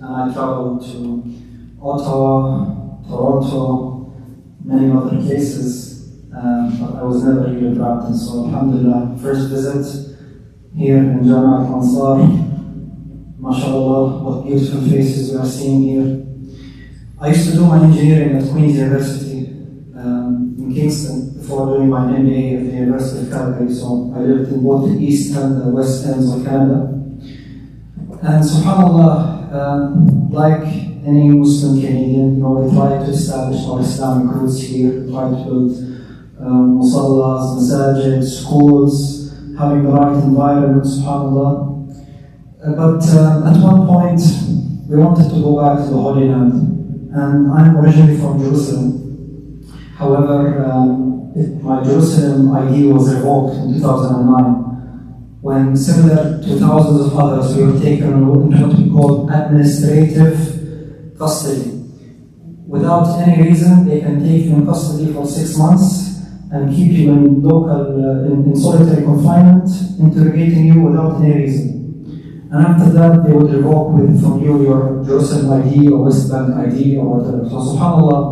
and I traveled to Ottawa, Toronto, many other places, but I was never really trapped. And so, alhamdulillah, first visit here in Jama'at Mansour. MashaAllah, what beautiful faces we are seeing here. I used to do my engineering at Queen's University in Kingston before doing my MBA at the University of Calgary. So I lived in both the east and the west ends of Canada. And subhanAllah, like any Muslim Canadian, we try to establish our Islamic roots here, try to build musallas, masajid, schools, having the right environment, subhanAllah. But at one point, we wanted to go back to the Holy Land. And I'm originally from Jerusalem. However, my Jerusalem ID was revoked in 2009. When similar to thousands of others, we were taken into what we call administrative custody. Without any reason, they can take you in custody for 6 months and keep you in in solitary confinement, interrogating you without any reason. And after that, they would revoke from you your Jerusalem ID or West Bank ID or whatever. So subhanAllah,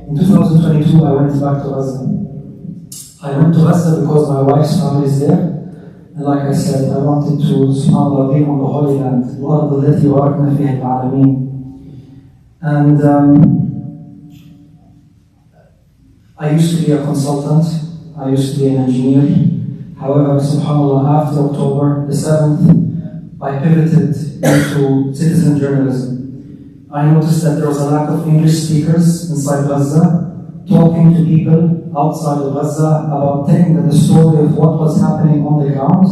in 2022, I went back to Gaza. I went to Gaza because my wife's family is there. And like I said, I wanted to, subhanAllah, be on the Holy Land. الأرض التي باركنا فيها العالمين. And I used to be a consultant. I used to be an engineer. However, subhanAllah, after October the 7th, I pivoted into citizen journalism. I noticed that there was a lack of English speakers inside Gaza, talking to people outside of Gaza about telling them the story of what was happening on the ground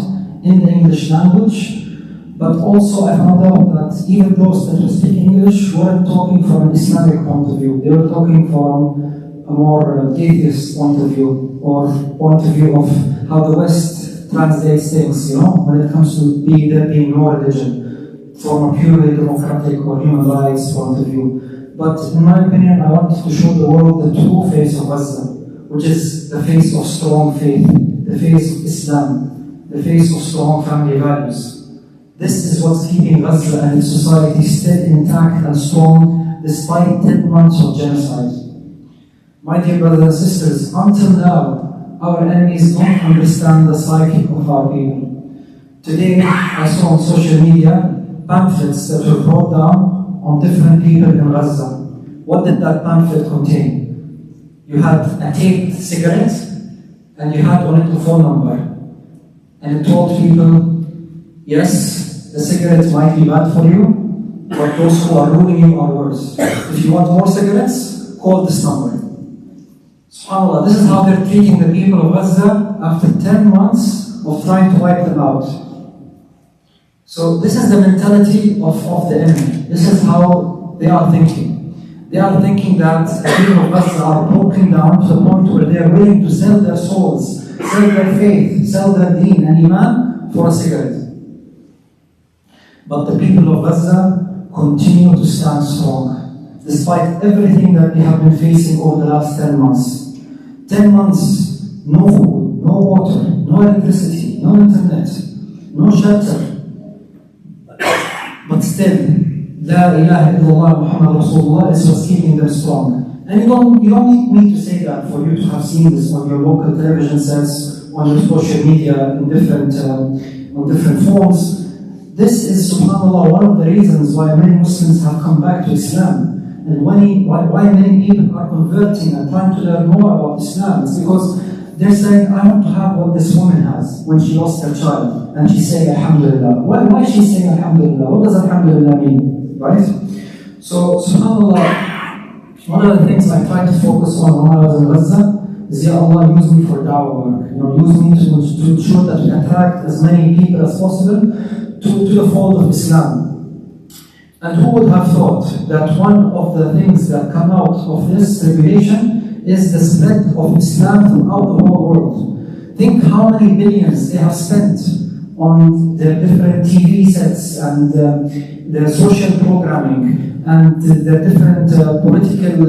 in the English language. But also I found out that even those that were speaking English weren't talking from an Islamic point of view. They were talking from a more atheist point of view, or point of view of how the West translates things, when it comes to there being no religion from a purely democratic or human rights point of view. But in my opinion, I wanted to show the world the true face of Gaza, which is the face of strong faith, the face of Islam, the face of strong family values. This is what's keeping Gaza and its society still intact and strong despite 10 months of genocide. My dear brothers and sisters, until now, our enemies don't understand the psyche of our people. Today, I saw on social media pamphlets that were brought down on different people in Gaza. What did that pamphlet contain? You had a taped cigarette, and you had on it a phone number. And it told people, yes, the cigarette might be bad for you, but those who are ruining you are worse. If you want more cigarettes, call this number. SubhanAllah, this is how they're treating the people of Gaza after 10 months of trying to wipe them out. So this is the mentality of the enemy. This is how they are thinking. They are thinking that the people of Gaza are broken down to the point where they are willing to sell their souls, sell their faith, sell their deen and iman for a cigarette. But the people of Gaza continue to stand strong, despite everything that they have been facing over the last 10 months. 10 months, no food, no water, no electricity, no internet, no shelter. But still, La ilaha illallah Muhammad Rasulullah is what's keeping them strong. And you don't need me to say that for you to have seen this on your local television sets, on your social media, in on different forms. This is, subhanAllah, one of the reasons why many Muslims have come back to Islam. And why many people are converting and trying to learn more about Islam. It's because they're saying, I want to have what this woman has when she lost her child. And she's saying, Alhamdulillah. Why is she saying, Alhamdulillah? What does Alhamdulillah mean? Right? So, subhanAllah, one of the things I tried to focus on when I was in Gaza is, Ya Allah, use me for da'wah work. Use me to ensure that we attract as many people as possible to the fold of Islam. And who would have thought that one of the things that come out of this tribulation is the spread of Islam throughout the whole world. Think how many billions they have spent on the different TV sets and the social programming and the different political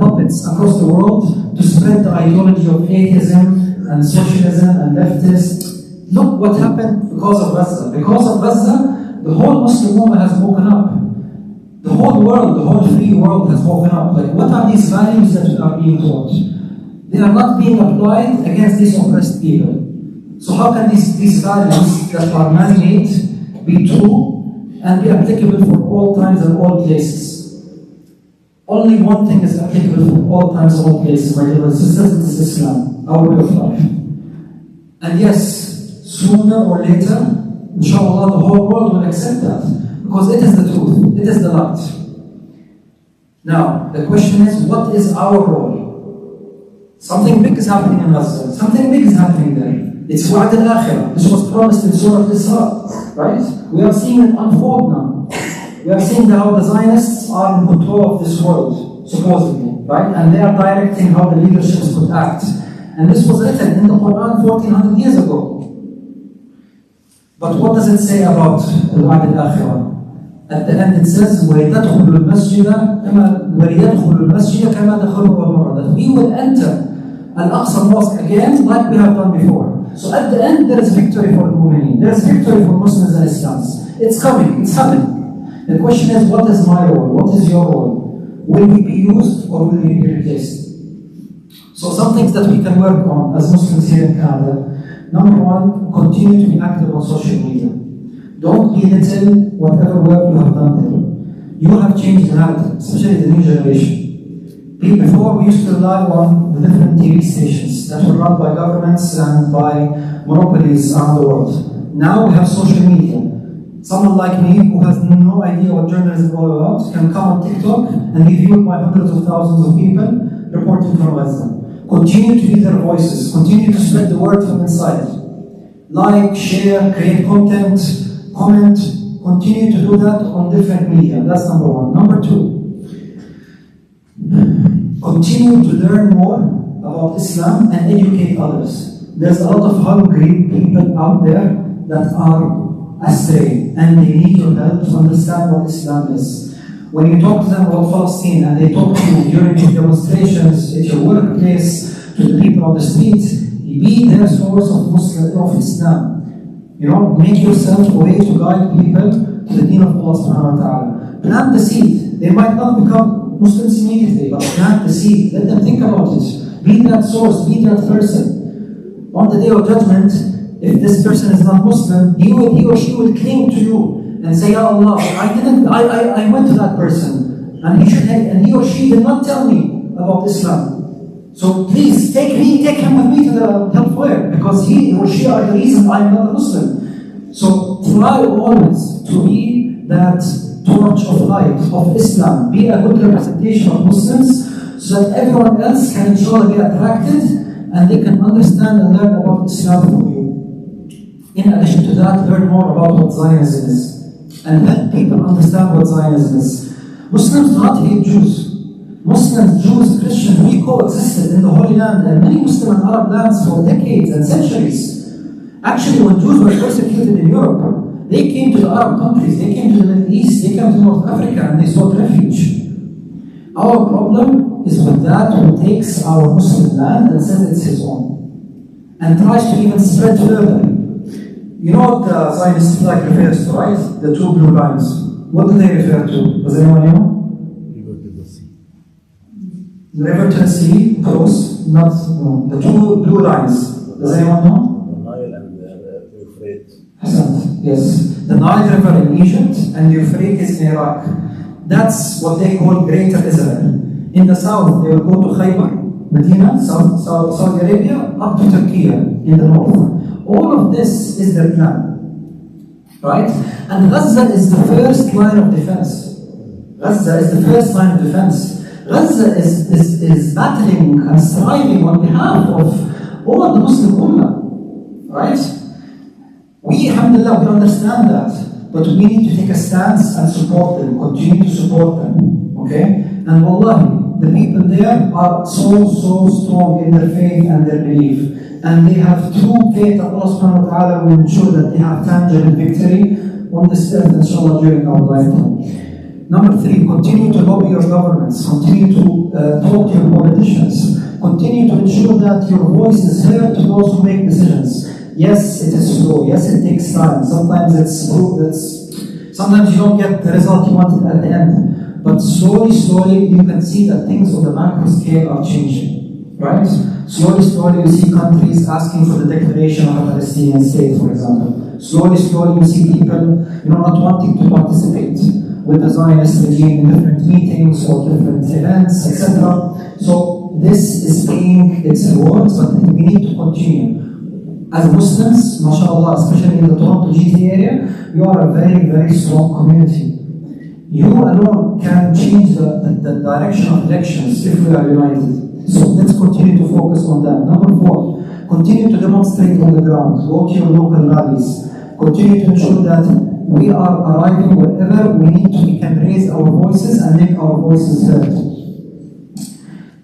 puppets across the world to spread the ideology of atheism and socialism and leftist. Look what happened because of Gaza. Because of Gaza, the whole Muslim Ummah has woken up. The whole world, the whole free world has woken up. Like, what are these values that are being taught? They are not being applied against these oppressed people. So how can these values that are man-made be true and be applicable for all times and all places? Only one thing is applicable for all times and all places, my dear brothers and sisters, it is Islam, our way of life. And yes, sooner or later, inshallah, the whole world will accept that, because it is the truth, it is the light. Now, the question is, what is our role? Something big is happening in Gaza, something big is happening there. It's Wa'ad al-Akhirah. This was promised in Surah Al-Isra, right? We are seeing it unfold now. We are seeing how the Zionists are in control of this world, supposedly, right? And they are directing how the leaderships could act. And this was written in the Quran 1400 years ago. But what does it say about Wa'ad al-Akhirah? At the end it says, وَلِيَدْخُلُ الْمَسْجِدَ كَمَا دَخَلُوا وَالْمَرَّةَ. That we will enter Al-Aqsa Mosque again like we have done before. So at the end there is victory for the Mu'mineen. There is victory for Muslims and Islams. It's coming, it's happening. The question is, what is my role? What is your role? Will we be used or will we be replaced? So some things that we can work on as Muslims here in Canada. Number one, continue to be active on social media. Don't belittle whatever work you have done there. You have changed the narrative, especially the new generation. Before, we used to rely on the different TV stations that were run by governments and by monopolies around the world. Now we have social media. Someone like me who has no idea what journalism is all about can come on TikTok and be viewed by hundreds of thousands of people reporting from Gaza. Continue to be their voices. Continue to spread the word from inside. Like, share, create content, comment. Continue to do that on different media. That's number one. Number two, continue to learn more about Islam and educate others. There's a lot of hungry people out there that are astray and they need your help to understand what Islam is. When you talk to them about Palestine and they talk to you during your demonstrations at your workplace, to the people on the street, be their source of Islam. You know, make yourself a way to guide people to the deen of Allah subhanahu wa ta'ala. Plant the seed. They might not become Muslims immediately, but plant the seed. Let them think about it. Be that source, be that person. On the day of judgment, if this person is not Muslim, he or she will cling to you and say, Ya Allah, I went to that person and he or she did not tell me about Islam. So please take him with me to the hellfire, because he or she are the reason I am not a Muslim. So try always to be that torch of light of Islam. Be a good representation of Muslims so that everyone else can inshallah be attracted and they can understand and learn about Islam from you. In addition to that, learn more about what Zionism is and help people understand what Zionism is. Muslims do not hate Jews. Muslims, Jews, Christians, we coexisted in the Holy Land and many Muslim and Arab lands for decades and centuries. Actually, when Jews were persecuted in Europe, they came to the Arab countries, they came to the Middle East, they came to North Africa and they sought refuge. Our problem is with that who takes our Muslim land and says it's his own and tries to even spread further. You know what the Zionist flag refers to, right? The two blue lines. What do they refer to? Does anyone know? The river to the sea, close, not no. The two blue lines. Does anyone know? The Nile and the Euphrates. Hassan, yes. The Nile River in Egypt and the Euphrates in Iraq. That's what they call Greater Israel. In the south, they will go to Khaybar, Medina, Saudi Arabia, up to Turkey in the north. All of this is their plan, right? And Gaza is the first line of defense. Gaza is the first line of defense. Gaza is battling and striving on behalf of all the Muslim Ummah, right? We, alhamdulillah, we understand that, but we need to take a stance and support them, continue to support them, okay? And wallahi, the people there are so strong in their faith and their belief. And they have true faith that Allah subhanahu wa ta'ala will ensure that they have tangible victory on this earth, inshallah, during our lifetime. Number three, continue to lobby your governments, continue to talk to your politicians, continue to ensure that your voice is heard to those who make decisions. Yes, it is slow, yes, it takes time, sometimes it's Sometimes you don't get the result you wanted at the end, but slowly you can see that things on the macro scale are changing, right? Slowly you see countries asking for the declaration of a Palestinian state, for example. Slowly you see people, not wanting to participate with the Zionist regime in different meetings or different events, etc. So this is paying its rewards, but we need to continue. As Muslims, mashallah, especially in the Toronto GTA area, you are a very, very strong community. You alone can change the direction of elections if we are united. So let's continue to focus on that. Number 4, continue to demonstrate on the ground. Go to your local rallies. Continue to ensure that we are arriving wherever we need to. We can raise our voices and make our voices heard.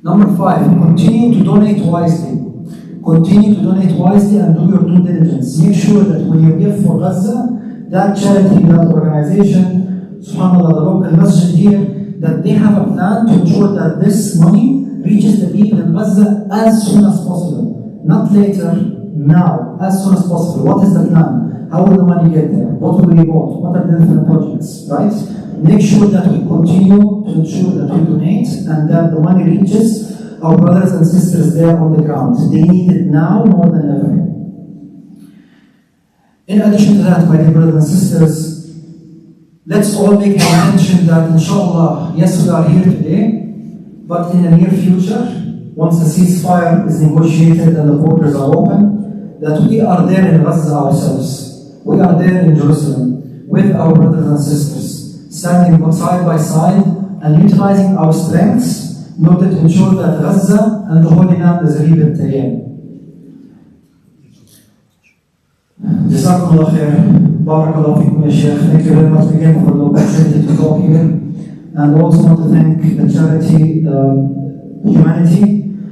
Number 5, continue to donate wisely. Continue to donate wisely and do your due diligence. Make sure that when you give for Gaza, that charity, that organization, subhanAllah, the local masjid here, that they have a plan to ensure that this money reaches the people in Gaza as soon as possible. Not later, now, as soon as possible. What is the plan? How will the money get there? What will be bought? What are the different projects, right? Make sure that we continue to ensure that we donate and that the money reaches our brothers and sisters there on the ground. They need it now more than ever. In addition to that, my dear brothers and sisters, let's all make an intention that inshallah, yes, we are here today, but in the near future, once the ceasefire is negotiated and the borders are open, that we are there in Gaza ourselves. We are there in Jerusalem with our brothers and sisters, standing side by side and utilizing our strengths in order to ensure that Gaza and the Holy Land is rebuilt again. Jazakumullah khair. Barakallahu fikum ya Sheikh. Thank you very much again for the opportunity to talk here. And I also want to thank the charity Humanity.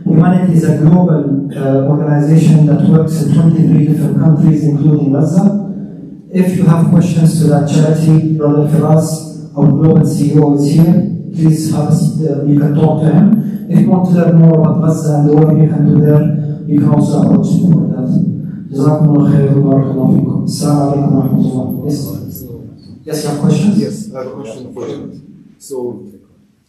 Humanity is a global organization that works in 23 different countries, including Gaza. If you have questions to that charity, Brother Firas, our global CEO, is here. Please you can talk to him. If you want to learn more about Gaza and the work you can do there, you can also approach him for that. Jazakumullah khair wa barakallahu fikum. Assalamu alaikum wa rahmatullah. Yes, you have questions? Yes, I have a question for you. So,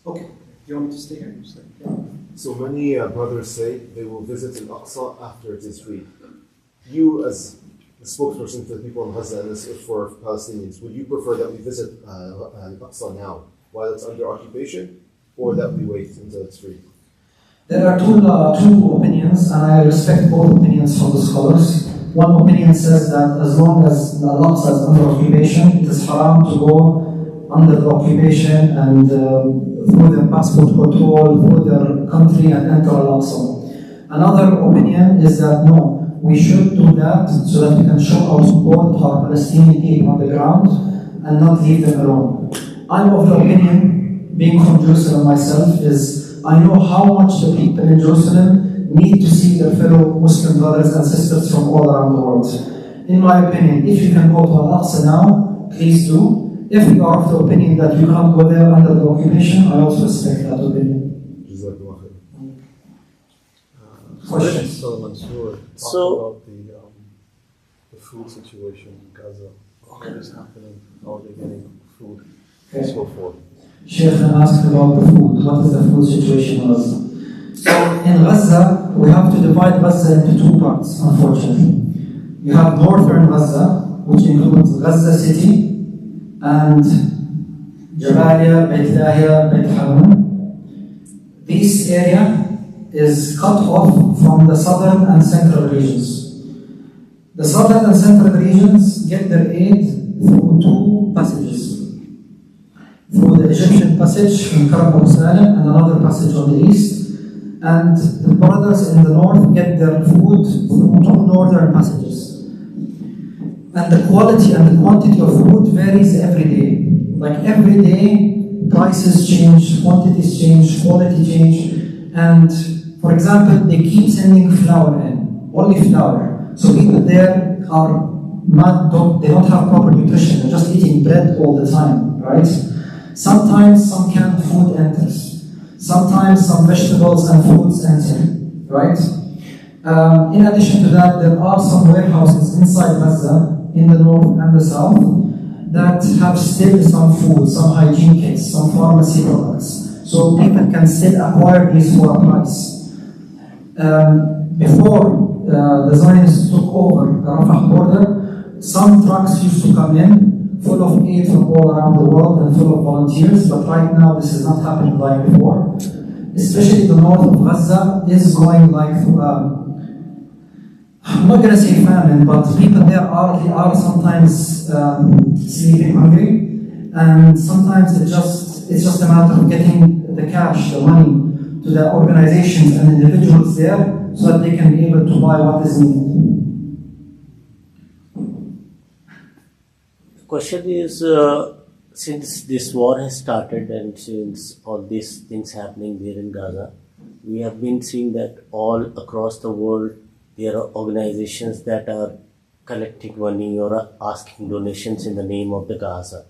okay. Do you want me to stay here? Yeah. So many brothers say they will visit Al-Aqsa after it is free. You, as the spokesperson for the people in Gaza and for Palestinians, would you prefer that we visit Al-Aqsa now, while it's under occupation, or that we wait until it's free? There are two opinions, and I respect both opinions from the scholars. One opinion says that as long as Al-Aqsa is under occupation, it is haram to go under the occupation and through their passport control, through their country and enter Al-Aqsa. Another opinion is that no, we should do that so that we can show our support to our Palestinian people on the ground and not leave them alone. I'm of the opinion, being from Jerusalem myself, is I know how much the people in Jerusalem need to see their fellow Muslim brothers and sisters from all around the world. In my opinion, if you can go to Al-Aqsa now, please do. If you are of the opinion that you can't go there under the occupation, I also respect that opinion. Questions? So Mansour, So- about the food situation in Gaza. What is happening? How are they getting food? Okay. So forth. Sheikh asked about the food. What is the food situation in Gaza? So in Gaza, we have to divide Gaza into two parts, unfortunately. You have northern Gaza, which includes Gaza City and Jabalia, Beit Lahia, Beit Hanun. This area is cut off from the southern and central regions. The southern and central regions get their aid through two passages. Through the Egyptian passage in Karam Salim and another passage on the east. And the brothers in the north get their food through two northern passages. And the quality and the quantity of food varies every day. Like every day, prices change, quantities change, quality change. And for example, they keep sending flour in, only flour. So people there are they don't have proper nutrition, they're just eating bread all the time, right? Sometimes some canned food enters. Sometimes some vegetables and fruits enter, right? In addition to that, there are some warehouses inside Gaza, in the north and the south, that have still some food, some hygiene kits, some pharmacy products. So people can still acquire these for a price. Before the Zionists took over the Rafah border, some trucks used to come in full of aid from all around the world and full of volunteers, but right now this is not happening like before. Especially the north of Gaza is going like through I'm not going to say famine, but people there are sometimes sleeping hungry, and sometimes it's just a matter of getting the cash, the money, to the organizations and individuals there, so that they can be able to buy what is needed. The question is, since this war has started and since all these things happening there in Gaza, we have been seeing that all across the world there are organizations that are collecting money or are asking donations in the name of the Gaza,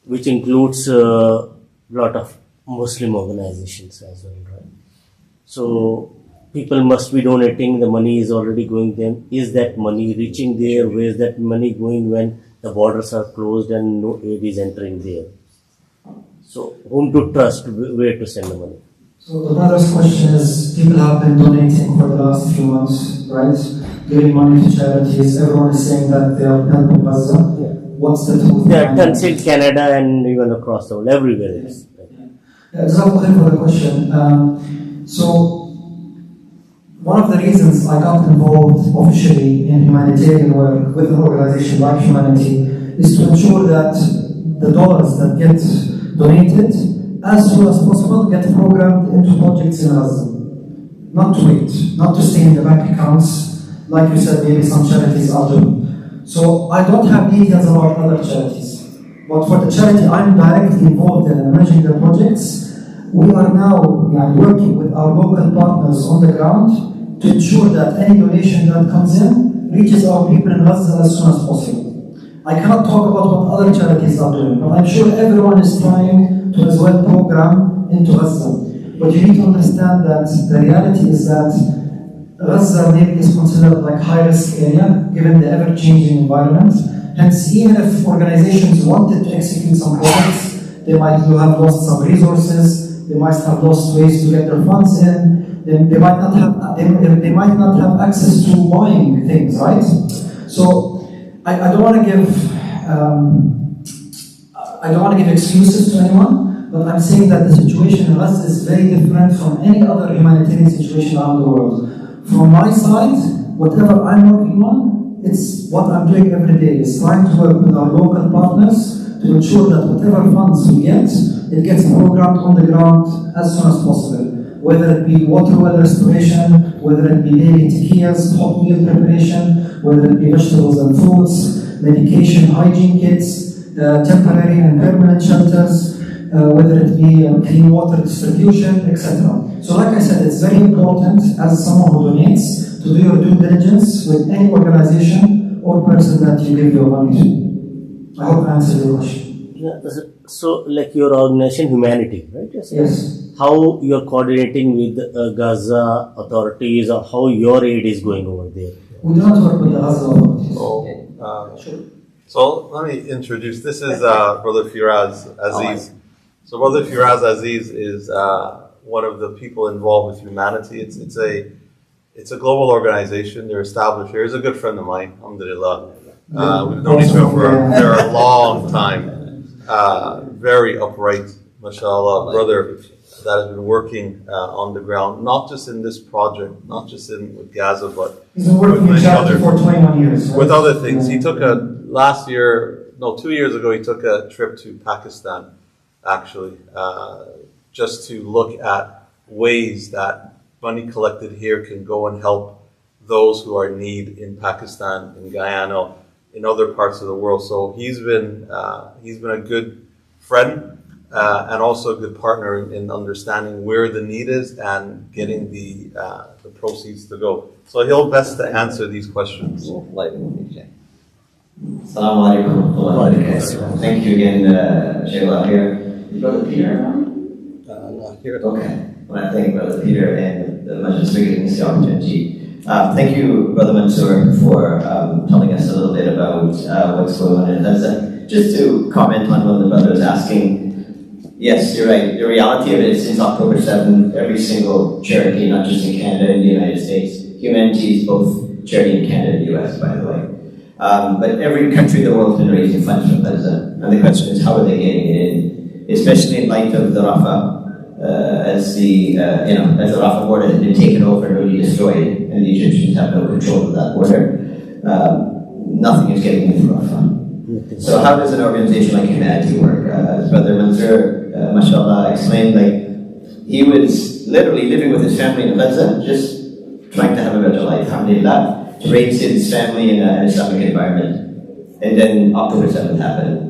which includes a lot of Muslim organizations as well, right? So people must be donating, the money is already going there. Is that money reaching there? Where is that money going when the borders are closed and no aid is entering there? So whom to trust, where to send the money? So the brother's question is, people have been donating for the last few months, right? Giving money to charities. Everyone is saying that they are helping Gaza. Yeah. What's the truth? There are tons in Canada and even across the world, everywhere it is. Yeah, exactly for the question. So one of the reasons I got involved officially in humanitarian work with an organization like Humanity is to ensure that the dollars that get donated as soon as possible get programmed into projects in Gaza. Not to wait, not to stay in the bank accounts, like you said, maybe some charities are doing. So I don't have details about other charities. But for the charity I'm directly involved in and managing the projects, we are now working with our local partners on the ground to ensure that any donation that comes in reaches our people in Gaza as soon as possible. I cannot talk about what other charities are doing, but I'm sure everyone is trying to as well program into Gaza. But you need to understand that the reality is that Gaza maybe is considered like high-risk area given the ever-changing environment. Hence, even if organizations wanted to execute some projects, they might have lost some resources, they might have lost ways to get their funds in, they might not have access to buying things, right? So I don't want to give excuses to anyone, but I'm saying that the situation in Gaza is very different from any other humanitarian situation around the world. From my side, whatever I'm working on, it's what I'm doing every day. It's trying to work with our local partners to ensure that whatever funds we get, it gets programmed on the ground as soon as possible. Whether it be water well restoration, whether it be daily tequillas, hot meal preparation, whether it be vegetables and fruits, medication, hygiene kits, temporary and permanent shelters, whether it be clean water distribution, etc. So like I said, it's very important as someone who donates to do your due diligence with any organization or person that you give your money to. I hope I answered your question. Yeah, so like your organization, Humanity, right? Yes. How you're coordinating with Gaza authorities or how your aid is going over there? We do not work with the Gaza authorities. Sure. So let me introduce, this is Brother Firaz Aziz. So Brother Firaz Aziz is one of the people involved with Humanity. It's a global organization. They're established here. He's a good friend of mine, alhamdulillah. We've known each other for a long time. Very upright, mashallah, brother that has been working on the ground, not just in this project, not just with Gaza, but he's been working with charity for 21 years. Right? With other things. He took 2 years ago, he took a trip to Pakistan, actually, just to look at ways that money collected here can go and help those who are in need in Pakistan, in Guyana, in other parts of the world. So he's been a good friend and also a good partner in understanding where the need is and getting the proceeds to go. So he'll best to answer these questions. Assalamu alaikum. Thank you again, Shayla here. Is Brother Peter around? Not here. Okay. I want to thank Brother Peter and the Majlis for giving us the opportunity. Thank you, Brother Mansour, for telling us a little bit about what's going on in Gaza. just to comment on what the brother was asking, yes, you're right. The reality of it is since October 7th, every single charity, not just in Canada and the United States, humanity is both charity in Canada and the US, by the way. But every country in the world has been raising funds from Gaza. And the question is, how are they getting it in? Especially in light of the Rafah, as the Rafah border has been taken over and really destroyed, and the Egyptians have no control of that border. Nothing is getting into Rafah. So how does an organization like Humanity work? As Brother Mansour, mashallah, explained, like, he was literally living with his family in Gaza, just trying to have a better life, alhamdulillah, to raise his family in an Islamic environment. And then October 7th happened.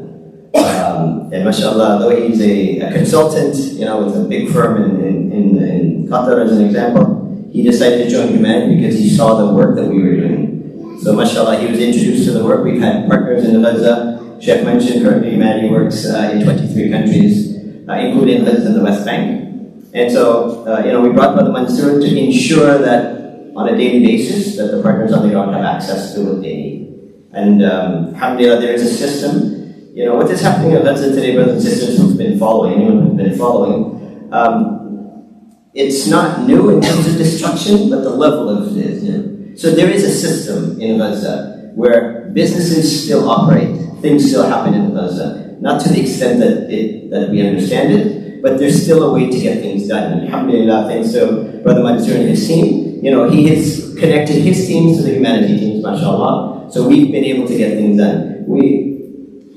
And mashallah, though he's a consultant, with a big firm in Qatar as an example, he decided to join Humanity because he saw the work that we were doing. So mashallah, he was introduced to the work. We've had partners in Gaza. Sheikh mentioned currently Humanity works in 23 countries, including Gaza and the West Bank. And so, we brought Brother Mansour to ensure that on a daily basis that the partners on the ground have access to what they need. And alhamdulillah, there is a system. What is happening in Gaza today, brothers and sisters who've been following, anyone who's been following, it's not new in terms of destruction, but the level of it is new. So there is a system in Gaza where businesses still operate, things still happen in Gaza, not to the extent that we understand it, but there's still a way to get things done. And alhamdulillah, thanks to Brother Mansour and his team, he has connected his teams to the Humanity teams, mashallah, so we've been able to get things done.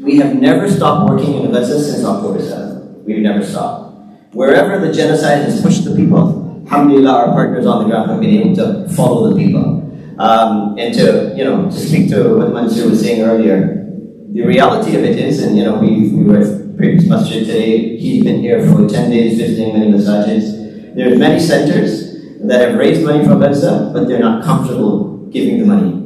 We have never stopped working in Gaza since October 7th. We've never stopped. Wherever the genocide has pushed the people, alhamdulillah, our partners on the ground have been able to follow the people. And to speak to what Mansour was saying earlier, the reality of it is, and we were at previous masjid today, he's been here for 10 days visiting many masajids. There's many centers that have raised money from Gaza, but they're not comfortable giving the money.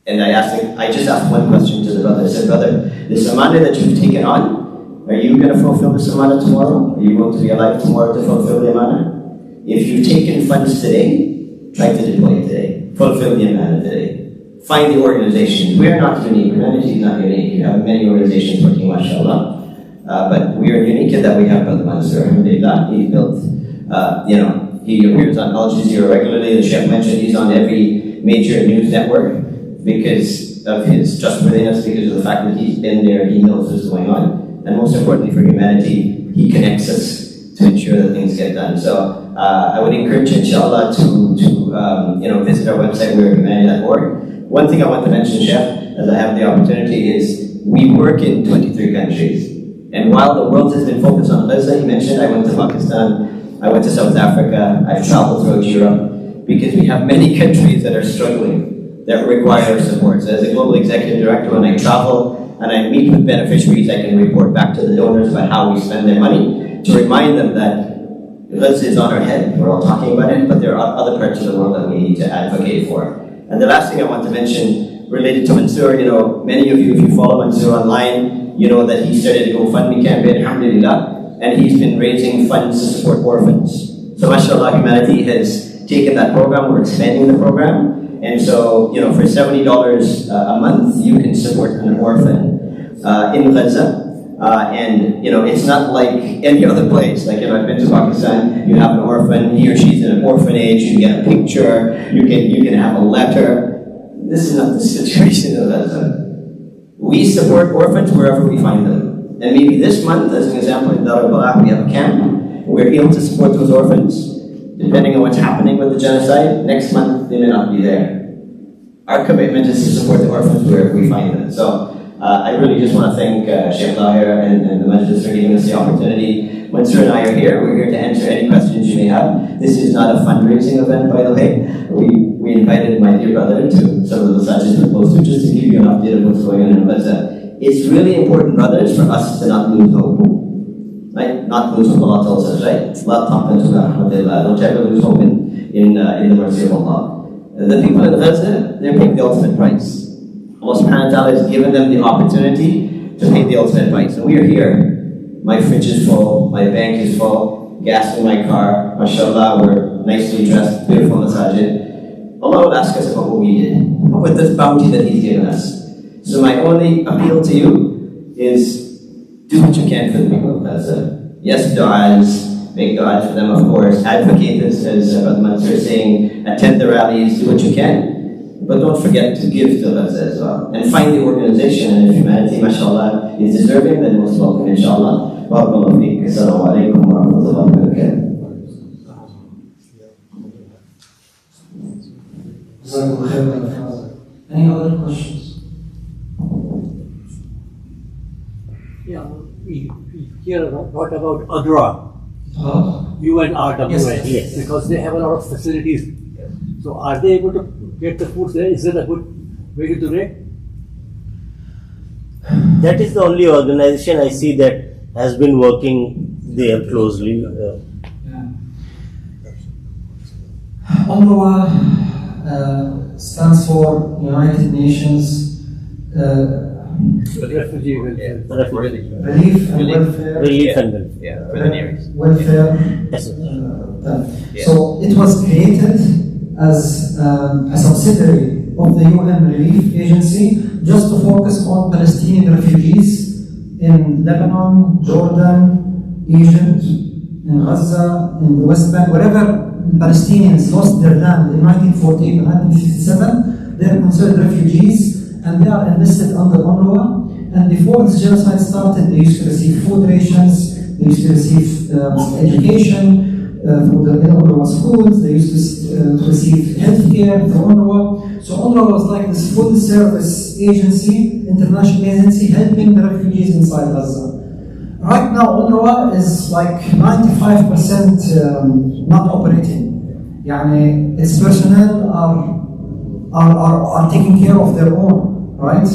And I just asked one question to the brother. I said, brother, the samana that you've taken on, are you going to fulfill the samana tomorrow? Are you going to be alive tomorrow to fulfill the amana? If you've taken funds today, try to deploy it today. Fulfill the amana today. Find the organizations. We're not unique. Humanity is not unique. You have many organizations working, mashallah. But we are unique in that we have Brother Mansour, alhamdulillah. He built, he appears on Al Jazeera regularly. The Sheikh mentioned he's on every major news network because of his trustworthiness, because of the fact that he's been there, he knows what's going on. And most importantly for Humanity, he connects us to ensure that things get done. So I would encourage you, inshallah, to visit our website, wearehumanity.org. One thing I want to mention, Chef, as I have the opportunity, is we work in 23 countries. And while the world has been focused on Gaza, he mentioned I went to Pakistan, I went to South Africa, I've traveled throughout Europe, because we have many countries that are struggling, that require support. So as a global executive director, when I travel and I meet with beneficiaries, I can report back to the donors about how we spend their money, to remind them that Gaza is on our head, we're all talking about it, but there are other parts of the world that we need to advocate for. And the last thing I want to mention, related to Mansour, many of you, if you follow Mansour online, you know that he started a GoFundMe campaign, alhamdulillah, and he's been raising funds to support orphans. So mashallah, Humanity has taken that program, we're expanding the program, and so, for $70 a month, you can support an orphan in Gaza. And it's not like any other place. Like, I've been to Pakistan, you have an orphan, he or she's in an orphanage, you get a picture, you can have a letter. This is not the situation in Gaza. We support orphans wherever we find them. And maybe this month, as an example, in Dar al-Balah, we have a camp. We're able to support those orphans. Depending on what's happening with the genocide, next month they may not be there. Our commitment is to support the orphans wherever we find them. So I really just want to thank Sheikh Lahir and the Majlis for giving us the opportunity. Mansour and I are here. We're here to answer any questions you may have. This is not a fundraising event, by the way. We invited my dear brother to some of the massages we're close to, just to give you an update of what's going on in Gaza. It's really important, brothers, for us to not lose hope. Right? Not lose hope, Allah tells us, right? Don't ever lose hope in the mercy of Allah. The people in Gaza, they're paying the ultimate price. Allah subhanahu wa ta'ala has given them the opportunity to pay the ultimate price. And we are here. My fridge is full, my bank is full, gas in my car, mashallah, we're nicely dressed, beautiful masajid. Allah will ask us about what we did, with this bounty that He's given us. So my only appeal to you is do what you can for the people of Gaza. Yes, du'as, make du'as for them, of course. Advocate, as Brother Mansour is saying, attend the rallies, do what you can. But don't forget to give to Gaza as well. And find the organization, and if humanity, mashallah, is deserving, then most welcome, inshallah. Barakallahu feek. Assalamu alaikum wa rahmatullahi wa barakatuh. Any other questions? Yeah, we hear a lot about ADRA, UNRWA, Yes. because they have a lot of facilities. So are they able to get the food there? Is it a good way to do it? That is the only organization I see that has been working there closely. UNRWA stands for United Nations Refugee welfare. Relief and Welfare. Relief and welfare. Yeah, for the nearest. Welfare. Yes. So it was created as a subsidiary of the UN Relief Agency just to focus on Palestinian refugees in Lebanon, Jordan, Egypt, in Gaza, in the West Bank, wherever Palestinians lost their land in 1948 and 1957, they are considered refugees and they are enlisted under UNRWA. And before this genocide started, they used to receive food rations, they used to receive education through the UNRWA schools, they used to receive healthcare through UNRWA. So UNRWA was like this full service agency, international agency, helping the refugees inside Gaza. Right now, UNRWA is like 95% not operating. Yani its personnel are taking care of their own, right?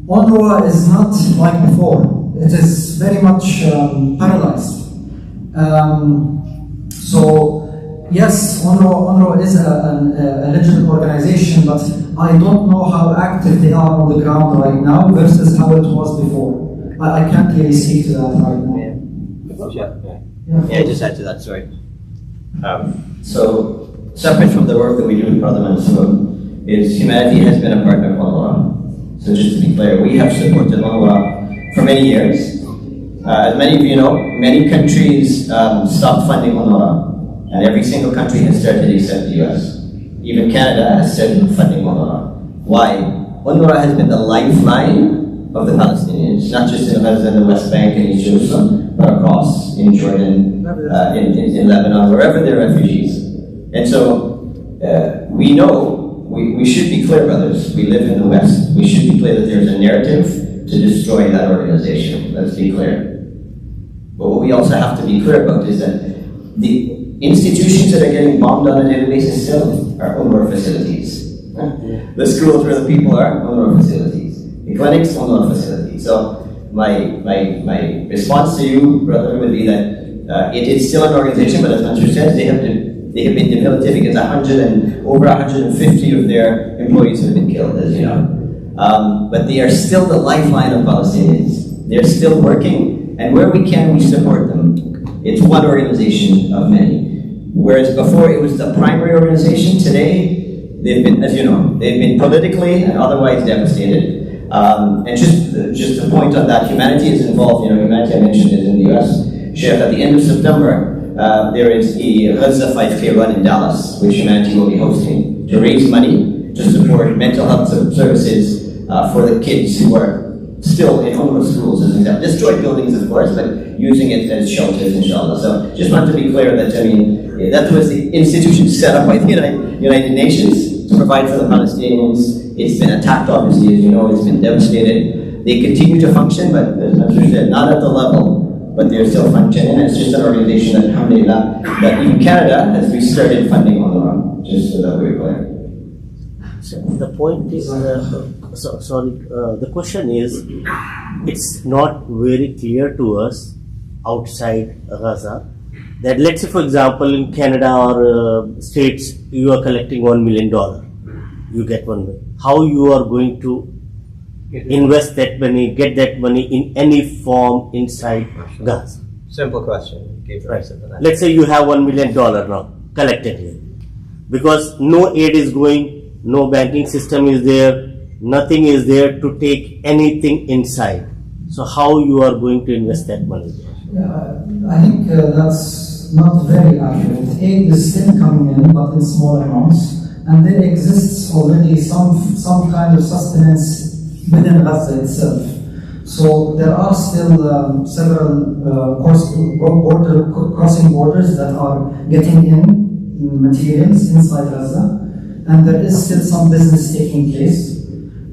UNRWA is not like before. It is very much paralyzed. So yes, UNRWA is a legitimate organization, but I don't know how active they are on the ground right now versus how it was before. I can't really speak to that right now. Yeah, just add to that, sorry. So, separate from the work that we do with Brother Mansour, is humanity has been a partner of UNRWA. So just to be clear, we have supported UNRWA for many years. As many of you know, many countries stopped funding UNRWA, and every single country has started except the US. Even Canada has started funding UNRWA. Why? UNRWA has been the lifeline of the Palestinians, not just in Gaza and the West Bank and East Jerusalem, but across in Jordan, in Lebanon, wherever there are refugees. And so we know, we should be clear, brothers, we live in the West. We should be clear that there's a narrative to destroy that organization. Let's be clear. But what we also have to be clear about is that the institutions that are getting bombed on a daily basis still are UNRWA facilities. The schools where the people are, UNRWA facilities. The clinics, UNRWA facilities. So my response to you, brother, would be that it is still an organization, but as Mansour says, they have been debilitated because over 150 of their employees have been killed, as you know. But they are still the lifeline of Palestinians. They're still working, and where we can, we support them. It's one organization of many. Whereas before it was the primary organization, today they've been, as you know, they've been politically and otherwise devastated. And just to point on that, humanity is involved. You know, humanity I mentioned is in the US. Sheikh, at the end of September, there is a Gaza 5K run in Dallas, which humanity will be hosting to raise money to support mental health services for the kids who are still in UNRWA schools, as an example. Destroyed buildings, of course, but using it as shelters, inshallah. So just want to be clear that, I mean, that was the institution set up by the United Nations to provide for the Palestinians. It's been attacked, obviously, as you know, it's been devastated. They continue to function, but as Mansour said, not at the level, but they're still functioning. It's just an organization that, alhamdulillah, that even Canada has restarted funding UNRWA, just so that we're clear. So the point is, the question is, it's not very clear to us outside Gaza that, let's say, for example, in Canada or States, you are collecting $1 million. You get $1 million. How you are going to invest that money, get that money in any form inside Gaza? Simple question. Right. Let's say you have $1 million now collected here, because no aid is going, no banking system is there, nothing is there to take anything inside. So how you are going to invest that money? Yeah, I think that's not very accurate. Aid is still coming in, but in small amounts, and there exists already some kind of sustenance within Gaza itself. So there are still several crossing borders that are getting in materials inside Gaza, and there is still some business taking place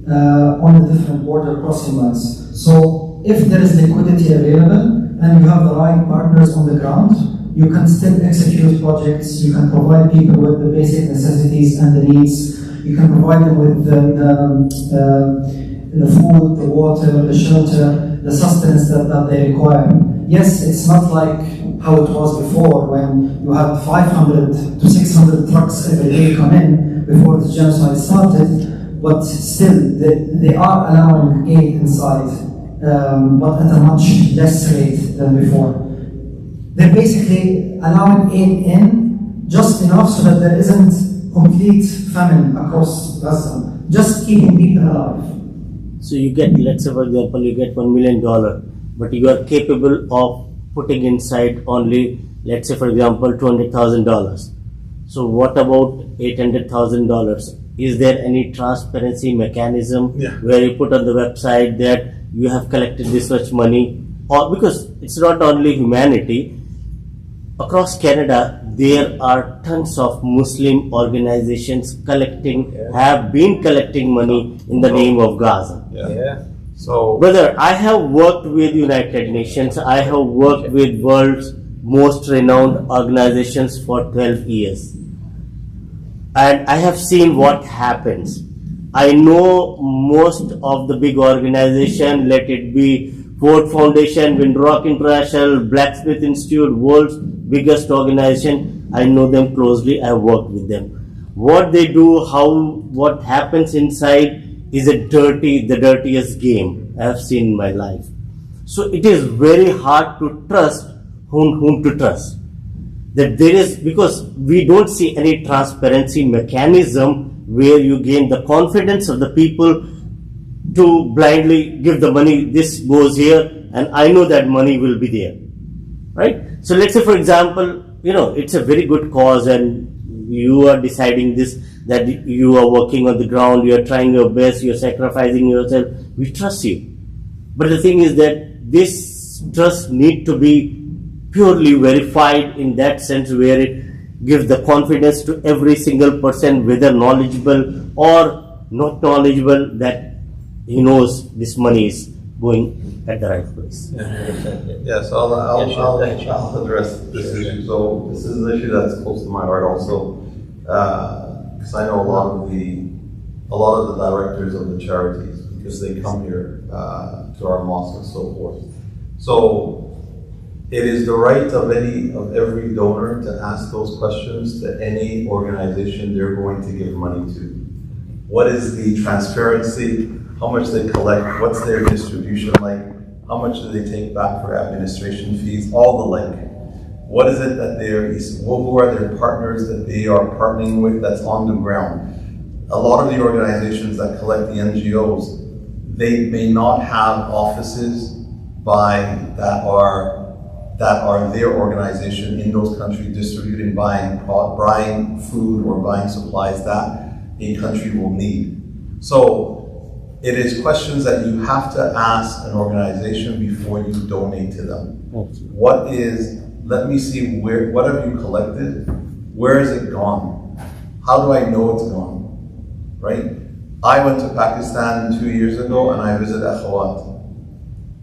on the different border crossing lines. So if there is liquidity available and you have the right partners on the ground, you can still execute projects, you can provide people with the basic necessities and the needs, you can provide them with the food, the water, the shelter, the sustenance that they require. Yes, it's not like how it was before when you had 500 to 600 trucks every day come in before the genocide started, but still they are allowing aid inside, but at a much less rate than before. They're basically allowing aid in just enough so that there isn't complete famine across Gaza, just keeping people alive. So you get, let's say for example, you get $1 million, but you are capable of putting inside only, let's say for example, $200,000. So what about $800,000? Is there any transparency mechanism where you put on the website that you have collected this much money? Or because it's not only humanity, across Canada there are tons of Muslim organizations have been collecting money in the name of Gaza. So Brother, I have worked with United Nations, I have worked with world's most renowned organizations for 12 years. And I have seen what happens. I know most of the big organizations, let it be Ford Foundation, Windrock International, Blacksmith Institute, world's biggest organization. I know them closely, I have worked with them. What they do, what happens inside is the dirtiest game I have seen in my life. So it is very hard to trust whom to trust. That there is, because we don't see any transparency mechanism where you gain the confidence of the people to blindly give the money, this goes here, and I know that money will be there, right? So let's say for example, it's a very good cause and you are deciding this, that you are working on the ground, you are trying your best, you are sacrificing yourself, we trust you. But the thing is that this trust need to be purely verified in that sense where it gives the confidence to every single person, whether knowledgeable or not knowledgeable, that he knows this money is going at the right place. So I'll address this issue. So this is an issue that's close to my heart also, because I know a lot of the directors of the charities, because they come here to our mosque and so forth. So it is the right of every donor to ask those questions to any organization they're going to give money to. What is the transparency? How much they collect? What's their distribution like? How much do they take back for administration fees? All the like. What is it that who are their partners that they are partnering with that's on the ground? A lot of the organizations that collect the NGOs, they may not have offices that are their organization in those countries distributing, buying food or buying supplies that a country will need. So it is questions that you have to ask an organization before you donate to them. Let me see what have you collected? Where is it gone? How do I know it's gone? Right? I went to Pakistan 2 years ago and I visited Akhawat,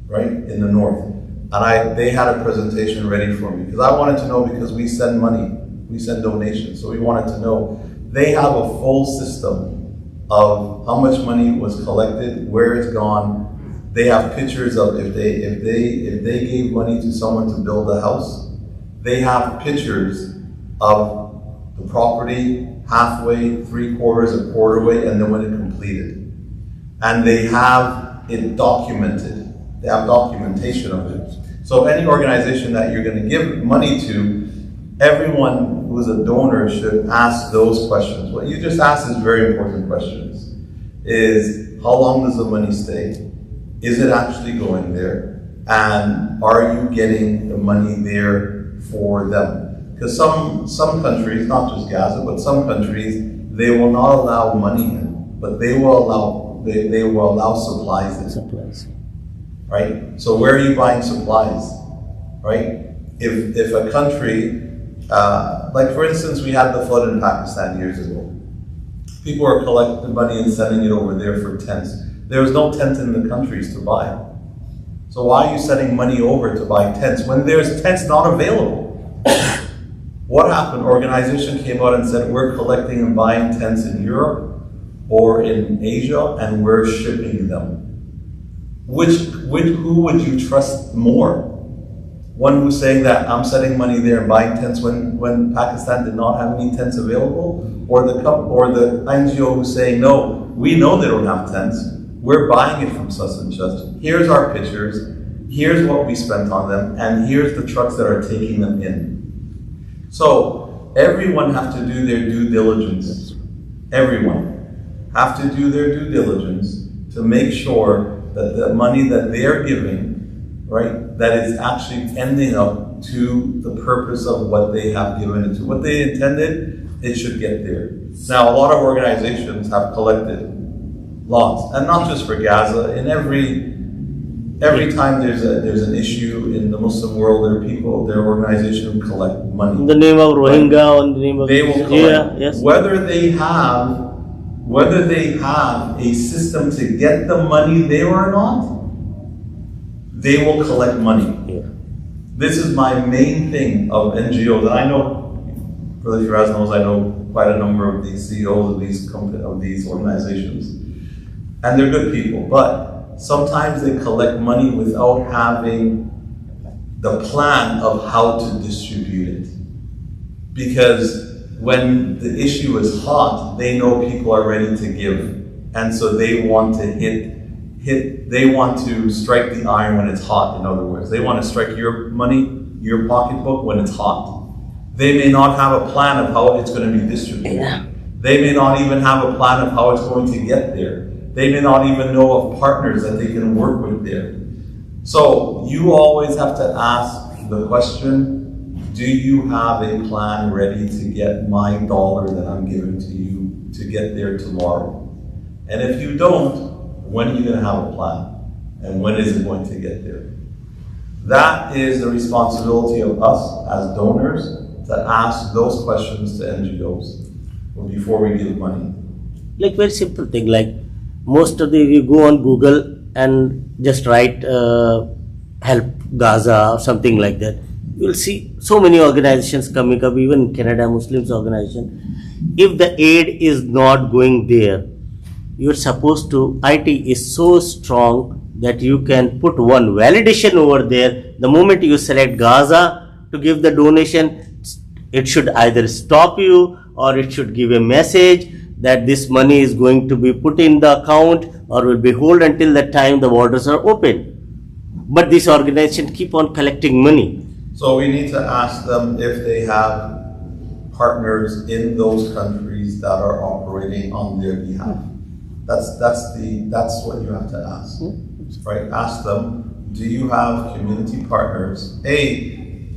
right, in the north. And they had a presentation ready for me because I wanted to know, because we send money, we send donations, so we wanted to know. They have a full system of how much money was collected, where it's gone. They have pictures of if they gave money to someone to build a house, they have pictures of the property halfway, 3/4, a quarter way, and then when it completed. And they have it documented. They have documentation of it. So any organization that you're going to give money to, everyone who is a donor should ask those questions. What you just asked is very important questions. is how long does the money stay? Is it actually going there? And are you getting the money there for them? Because some countries, not just Gaza, but some countries, they will not allow money in, but they will allow supplies in. Supplies. Right? So where are you buying supplies? Right? If a country, like for instance, we had the flood in Pakistan years ago. People are collecting money and sending it over there for tents. There was no tent in the countries to buy. So why are you sending money over to buy tents when there's tents not available? What happened? Organization came out and said, we're collecting and buying tents in Europe or in Asia and we're shipping them. Who would you trust more? One who's saying that I'm sending money there and buying tents when Pakistan did not have any tents available, or the NGO who's saying no, we know they don't have tents, we're buying it from such and such. Here's our pictures, here's what we spent on them, and here's the trucks that are taking them in. So everyone have to do their due diligence. Everyone have to do their due diligence to make sure that the money that they're giving, right, that is actually ending up to the purpose of what they have given it to. What they intended, it should get there. Now, a lot of organizations have collected lots, and not just for Gaza. In every time there's an issue in the Muslim world, there are people, there are organizations who collect money. In the name of Rohingya, in the name of they will collect. Yes. Whether they have a system to get the money there or not, they will collect money. Yeah. This is my main thing of NGOs, and I know, Brother Firaz knows, I know quite a number of these CEOs of these companies, of these organizations, and they're good people, but sometimes they collect money without having the plan of how to distribute it. Because when the issue is hot, they know people are ready to give, and so they want to they want to strike the iron when it's hot, in other words. They want to strike your money, your pocketbook, when it's hot. They may not have a plan of how it's going to be distributed. Yeah. They may not even have a plan of how it's going to get there. They may not even know of partners that they can work with there. So you always have to ask the question, do you have a plan ready to get my dollar that I'm giving to you to get there tomorrow? And if you don't, when are you going to have a plan? And when is it going to get there? That is the responsibility of us as donors to ask those questions to NGOs before we give money. Like very simple thing, like most of you go on Google and just write help Gaza or something like that. You will see so many organizations coming up, even in Canada, Muslims organization. If the aid is not going there, you're supposed to, IT is so strong that you can put one validation over there. The moment you select Gaza to give the donation, it should either stop you or it should give a message that this money is going to be put in the account or will be held until the time the borders are open. But this organization keep on collecting money. So we need to ask them if they have partners in those countries that are operating on their behalf. That's what you have to ask, right? Ask them, do you have community partners? A,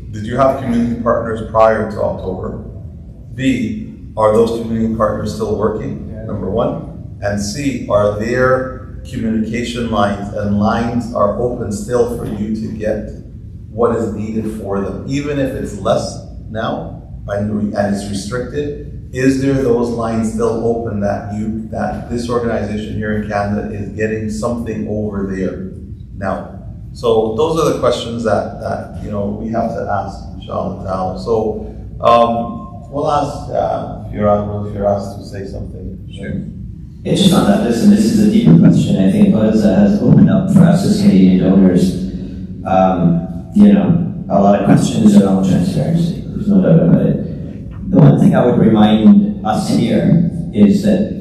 did you have community partners prior to October? B, are those community partners still working? Number one. And C, are their communication lines and lines are open still for you to get what is needed for them? Even if it's less now and it's restricted, is there those lines still open that this organization here in Canada is getting something over there now? So those are the questions that we have to ask, inshallah. So we'll ask Firaz to say something. Sure. It's just on that. Listen, this is a deeper question. I think Gaza has opened up for us as Canadian donors. A lot of questions around transparency. There's no doubt about it. The one thing I would remind us here is that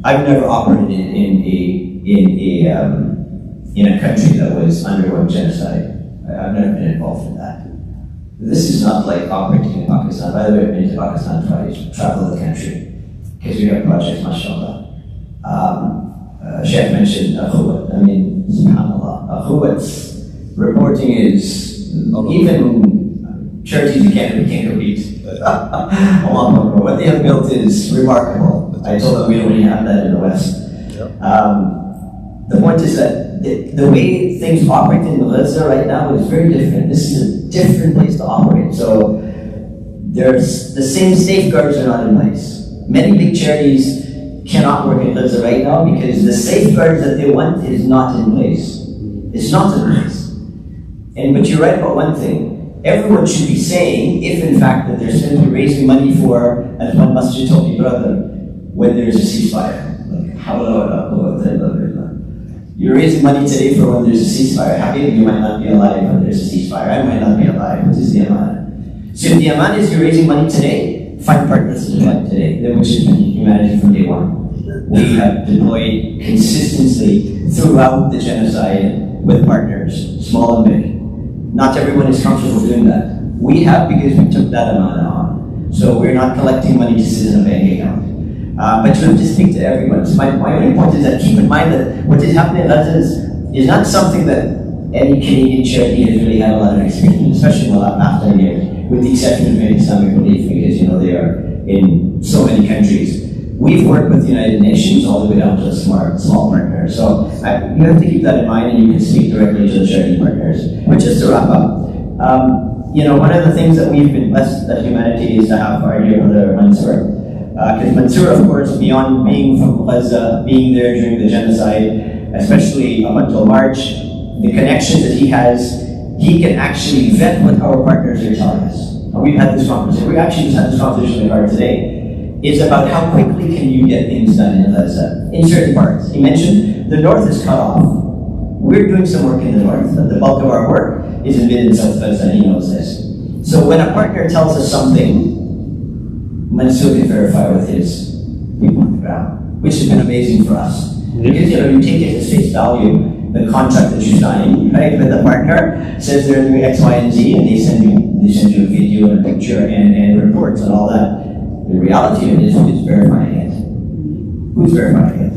I've never operated in a country that was undergoing genocide. I've never been involved in that. This is not like operating in Pakistan. By the way, I've been to Pakistan twice, traveled the country, because we have projects, mashallah. Sheikh mentioned akhuwat. I mean, subhanAllah, akhuwat's reporting is even charities in Canada can't compete. Allah, what they have built is remarkable. I told them we don't really have that in the West. The point is that the way things operate in Gaza right now is very different. This is a different place to operate. So there's the same safeguards are not in place. Many big charities cannot work in Gaza right now because the safeguards that they want is not in place. It's not in place. But you're right about one thing. Everyone should be saying, if in fact that they're simply raising money for, as one masjid told me, brother, when there's a ceasefire. You're raising money today for when there's a ceasefire. Happy you might not be alive when there's a ceasefire. I might not be alive. What is the aman? So if the aman is you're raising money today, find partners to do it today, which has been humanity from day one. We have deployed consistently throughout the genocide with partners, small and big. Not everyone is comfortable doing that. We have because we took that amount on. So we're not collecting money to sit in a bank account. But you have to speak to everyone. So my only point is that keep in mind that what is happening in Gaza is not something that any Canadian charity has really had a lot of experience, especially in the last 10 years, with the exception of maybe Islamic Relief, because they are in so many countries. We've worked with the United Nations all the way down to a small partner. So you have to keep that in mind, and you can speak directly to the charity partners. But just to wrap up, one of the things that we've been blessed as humanity is to have our dear brother Mansour. Because Mansour, of course, beyond being from Gaza, being there during the genocide, especially up until March, the connections that he has, he can actually vet what our partners are telling us. And we've had this conversation. We actually just had this conversation with our today. It's about how quickly can you get things done in Gaza, in certain parts. He mentioned the north is cut off. We're doing some work in the north, but the bulk of our work is in mid and south Gaza, and he knows this. So when a partner tells us something, Mansour can verify with his people on the ground, which has been amazing for us. Because you take it as face value, the contract that you sign, right, with the partner says they're doing X, Y, and Z, and they send you a video and a picture and reports and all that. The reality of it is who's verifying it? Who's verifying it?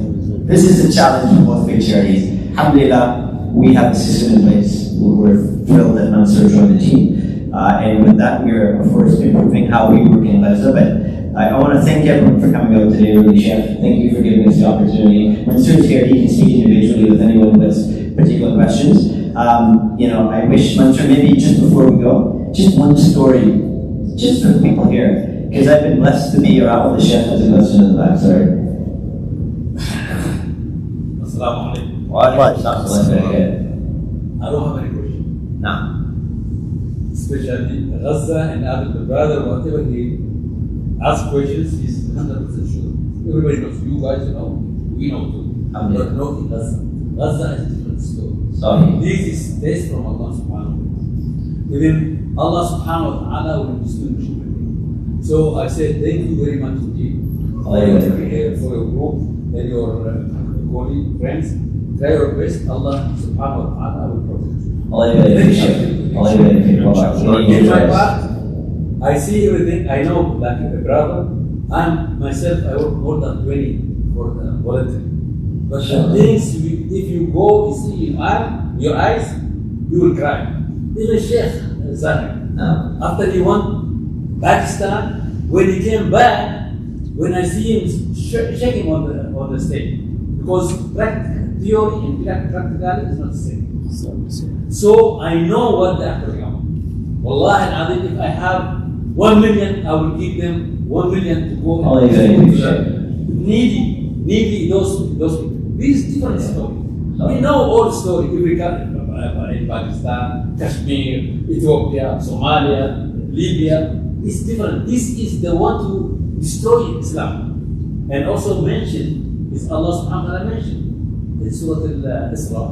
This is a challenge for both big charities. Alhamdulillah, we have a system in place. We're thrilled that Mansour joined the team. And with that, we're, of course, improving how we work in Gaza. But I want to thank everyone for coming out today, really, Chef. Thank you for giving us the opportunity. Mansour's here, he can speak individually with anyone who has particular questions. I wish, Mansour, maybe just before we go, just one story, just for the people here. Because I've been blessed to be around with the Chef as a question in the back. Sorry. Assalamu alaikum. What? I don't have any question. No. Especially Gaza and Abdul brother, whatever he asks questions, he's 100% sure. Everybody knows. You guys know. We know too. But not in Gaza. Gaza is a different story. Sorry. This is test from Allah subhanahu wa ta'ala. Even Allah subhanahu wa ta'ala will distinguish between. So I said thank you very much indeed for your group and your colleagues, friends. Try your best. Allah subhanahu wa ta'ala will protect you. In my part, I see everything. I know, like a brother, and myself, I work more than 20 for the voluntary. But the things, if you go and see in your eyes, you will cry. Even Sheikh Zahir, after he won Pakistan, when he came back, when I see him shaking on the stage, because theory and practicality is not the same. So I know what the after come. Wallahi al-Azim, if I have 1 million, I will give them 1 million to go and needy those people. This is different story. We know all the story. Every country in Pakistan, Kashmir, Ethiopia, Somalia, Libya, it's different. This is the one to destroy Islam. And also mentioned is Allah subhanahu wa ta'ala mentioned in Surah Al-Isra,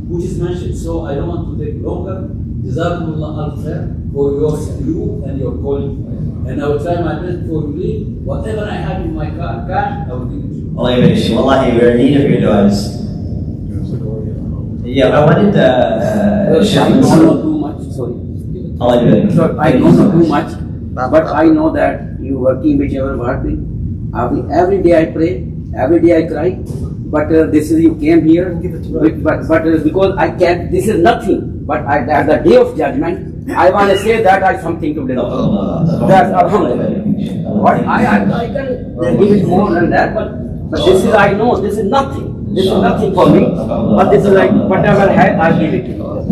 which is mentioned. So I don't want to take longer. Jazakumullah al-khair for you and your colleague. And I will try my best for you. Whatever I have in my cash, I will give it to you. Wallahi, we're in need of your du'as. Yeah, I wanted I don't know too much, sorry. I don't know too much, but I know that you working whichever work. Every day I pray, Every day I cry. But this is, you came here, but because I can't, this is nothing. But at the day of judgment, I want to say that I have something to deliver. That's Alhamdulillah. What I can give it more than that, but this is, I know, this is nothing. This is nothing for me. But this is like, whatever I have, I give it to you. I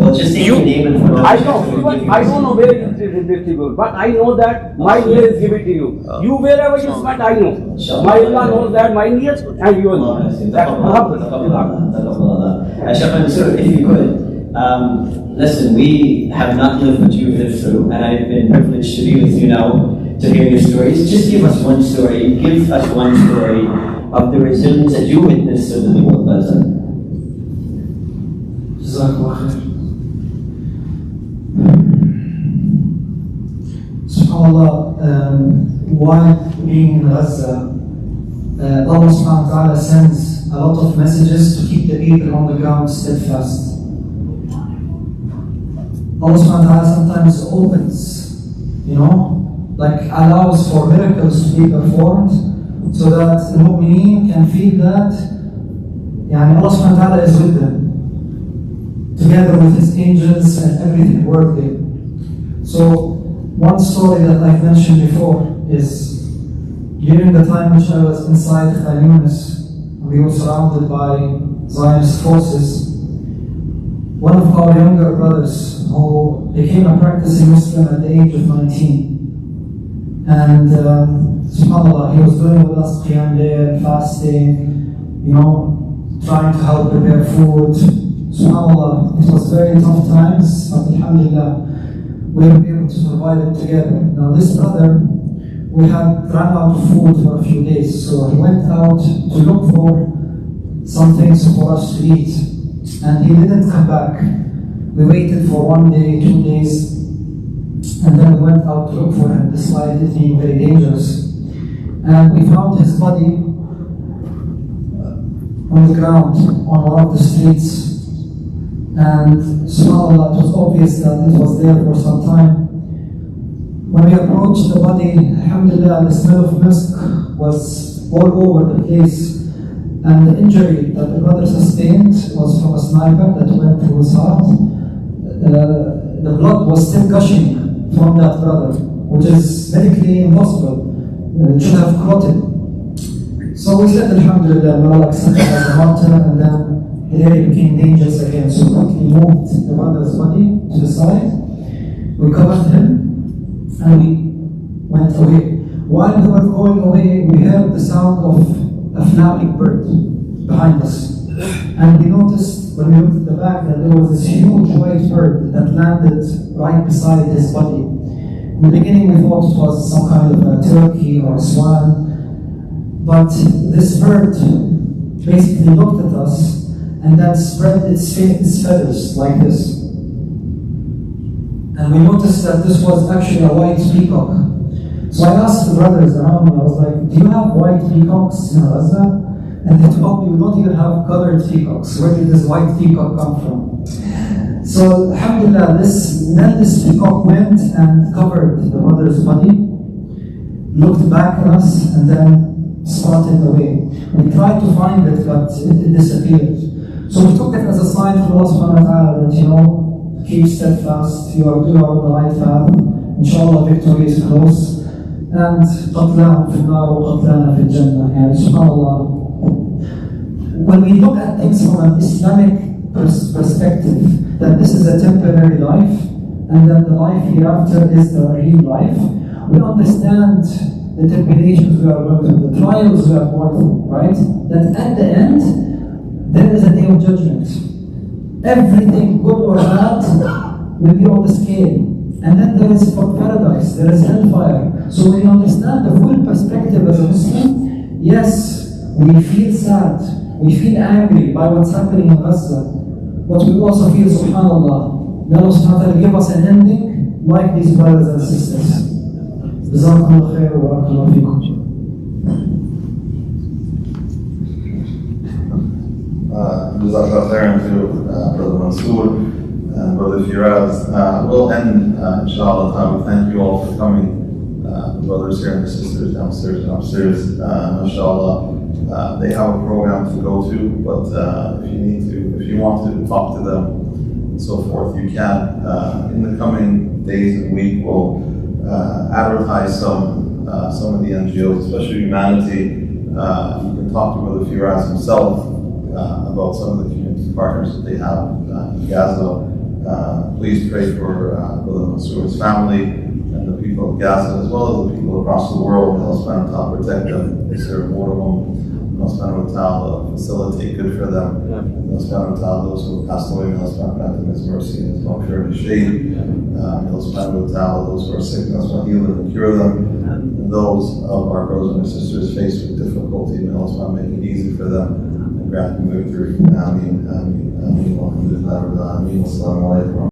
know, I don't know where it is distributed, but I know that my ear is given to you. You wherever you spend, I know. My Allah knows that my ears and yours know. That's Mansour, if you could, listen, we have not lived what you've lived through, and I've been privileged to be with you now to hear your stories. Just give us one story. Give us one story of the resilience that you witnessed to the people of Gaza. Jazakallah khair. SubhanAllah, while being in Gaza, Allah subhanahu wa ta'ala sends a lot of messages to keep the people on the ground steadfast. Allah subhanahu wa ta'ala sometimes opens, like allows for miracles to be performed so that the mu'mineen can feel that Allah subhanahu wa ta'ala is with them, together with His angels and everything worldly. So, one story that I've mentioned before is during the time which I was inside Khan Yunis, we were surrounded by Zionist forces. One of our younger brothers who became a practicing Muslim at the age of 19. And subhanAllah, he was doing with us Qiyam Layl, fasting, trying to help prepare food. SubhanAllah, it was very tough times, but alhamdulillah, we were able to survive it together. Now this brother, we had run out of food for a few days, so he went out to look for some things for us to eat, and he didn't come back. We waited for 1 day, 2 days, and then we went out to look for him, despite it being very dangerous. And we found his body on the ground on one of the streets. And subhanAllah, it was obvious that it was there for some time. When we approached the body, alhamdulillah, the smell of musk was all over the place. And the injury that the brother sustained was from a sniper that went through his heart. The blood was still gushing from that brother, which is medically impossible. It should have clotted. So we said, alhamdulillah, we all accepted as a martyr, and then the area became dangerous again. So we quickly moved the brother's body to the side. We covered him, and we went away. While we were going away, we heard the sound of a flapping bird behind us. And we noticed when we looked at the back that there was this huge white bird that landed right beside his body. In the beginning we thought it was some kind of a turkey or a swan, but this bird basically looked at us and then spread its feathers like this. And we noticed that this was actually a white peacock. So I asked the brothers around me, I was like, do you have white peacocks in Gaza? And they told me, we don't even have colored peacocks. Where did this white peacock come from? So alhamdulillah, this peacock went and covered the brother's body, looked back at us, and then started away. We tried to find it, but it disappeared. So we took it as a sign from Allah subhanahu wa ta'ala that, keep steadfast, you are on the right path. Inshallah, victory is close. And قتلاهم في النار وقتلانا في الجنة. يعني subhanallah, when we look at things from an Islamic perspective, that this is a temporary life and that the life hereafter is the real life, we understand the tribulations we are going through, the trials we are going through, right? That at the end, there is a day of judgment. Everything, good or bad, will be on the scale. And then there is paradise, there is hellfire. So when you understand the full perspective as a Muslim, yes, we feel sad, we feel angry by what's happening in Gaza, but we also feel, subhanAllah, may Allah subhanahu wa ta'ala give us an ending like these brothers and sisters. Jazakumullah khair wa barakallahu feekum. Jazakallah khairan to Brother Mansour and Brother Firaz. We'll end, inshallah. We thank you all for coming. The brothers here and the sisters downstairs and upstairs. MashaAllah. They have a program to go to, but if you want to talk to them and so forth, you can. In the coming days and week, we'll advertise some of the NGOs, especially Humanity. You can talk to Brother Firas himself about some of the community partners that they have in Gaza. Please pray for Brother Mansour's family and the people of Gaza, as well as the people across the world. Allah subhanahu wa ta'ala protect them, preserve more of them. Allah subhanahu wa ta'ala facilitate good for them. Allah subhanahu wa ta'ala, those who have passed away, may Allah subhanahu wa ta'ala grant them His mercy and His maghfirah and His shade. May Allah subhanahu wa ta'ala, those who are sick, may Allah subhanahu wa ta'ala heal them and cure them. And those of our brothers and sisters faced with difficulty, may Allah subhanahu wa ta'ala make it easy for them and grant them victory. Ameen, ameen, ameen, wa alhamdulillah, wa alaikum.